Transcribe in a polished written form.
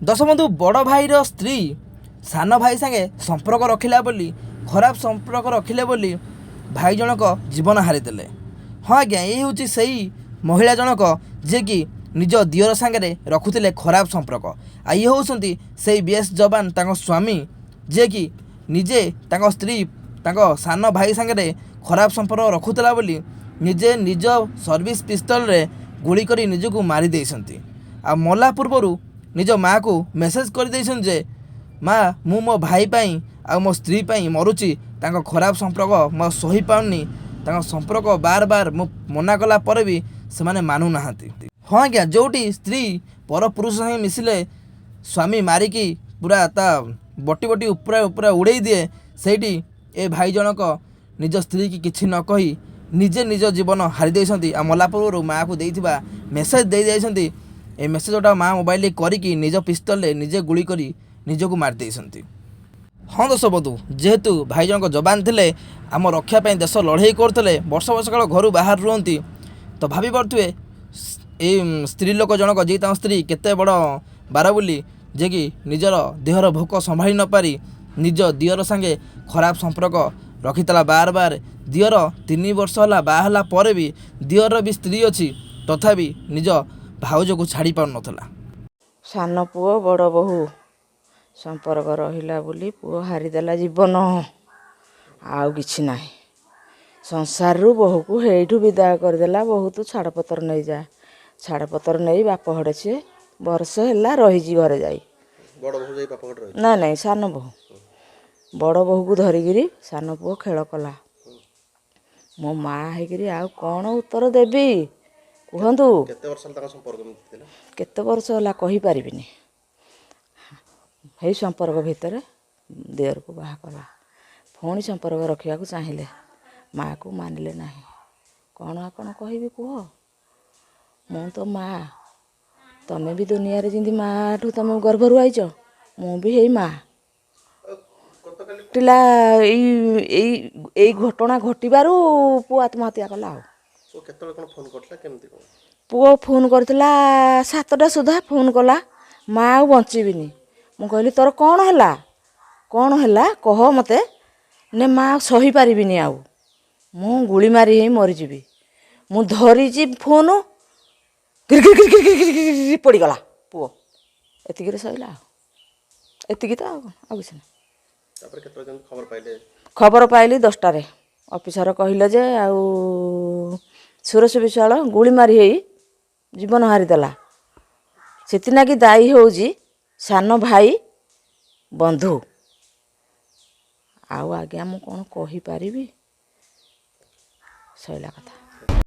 दशबंधु बड़ भाईर स्त्री सान भाई संगे संपर्क रखिला बोली खराब संपर्क रखिले बोली भाई जनक जीवन हारिदेले। हाँ आज्ञा ये हूँ से महिला जनक जे कि निज दियर सांगे रखुले खराब संपर्क आ ये होती से बीएस जवान तांको स्वामी जे कि निजे तांको स्त्री तांको सान भाई सांगे खराब संपर्क रखुला बोली निजे निज सर्विस पिस्तल रे गुली करी निजको मारी देइसंती। आ मला पूर्वरु निज माँ को मेसेज कर देइसन जे माँ मु मो भाई पाई आ मो स्त्री पाई मरुची तांको खराब संपर्क म सही पाउनी तांको संपर्क बार बार मु मना कला पर भी से माने मानु नाहांती। हाँ आज्ञा जोटी स्त्री पर पुरुष संगे मिसिले स्वामी मारिकी पूरा ता बटी बटी उपरा उपरा उड़े दिए सेठी ए भाई जनक निज स्त्री की किछि न कही निजे निज जीवन हारी देइसंती। आ मला पूर्व माँ को देइथिबा मेसेज दे जाइसंती ए मेसेजटा माँ मोबाइल करिकी निज पिस्तल निजे गुली करी निजको मार देइसंती। हाँ दशबंधु जेहेतु भाई जनक जवान थिले आम रक्षा पाई देश लड़ाई करते वर्ष वर्ष काल घर बाहर रुहंती तो भाभी पारे ये स्त्री लोक जनक जी स्त्री केते बड़ बार बोली जे कि निजर देहर भोक संभाली न पारी निज दियर संगे खराब संपर्क रखितला बार बार दियर 3 वर्ष होला बाहला पर भी दियर भी स्त्री अच्छी तथापि निज भाउज को छाड़ी पार नथला। सान पुओ बड़ बहु संपर्क रहिला बोली पुओ हारिदेला जीवन आउ किछि नाही। संसार रु बहु को हेठू विदा करदेला बहु तू छाड़पतर नहीं जा छाड़पतर नहीं बाप हड़े सी वर्ष है रही घरे जाई ना नहीं सान बहु बड़ बहु को धरिकी सान पुओ खेल कला मो माँ होकर आउ कौन उत्तर देवी कहतु केते वर्ष है कहीपरिनी हे संपर्क भितर देवर को बाहा कला पुणी संपर्क रखा चाहिए माँ को मानिले ना कौन आपन कह कह मु तो माँ तमें भी दुनिया रे जिंदी माँ ठू तुम गर्भरु आईच मु भी हे माँ टिला घटना घटू पुओ आत्महत्या कला पुओ फोन करथिला 7टा सुधा फोन कला माँ आ बंचीबिनी मु कहली तोर कौन है कह मते ने माँ सही पारिबिनी आउ मु गुली मारी ही मरीजी मु धरीची फोन पड़गला पुओ एतिक सैला एतिक तो आ किसी खबर पाइली 10टारे ऑफिसर कहले जे आउ सुरेश विशाल गुली मारी ही जीवन हारिदेला सेतिनाकी दायी होउजी सान भाई बंधु आउ आज्ञा मु कौन कही पारिबी सैला कथा।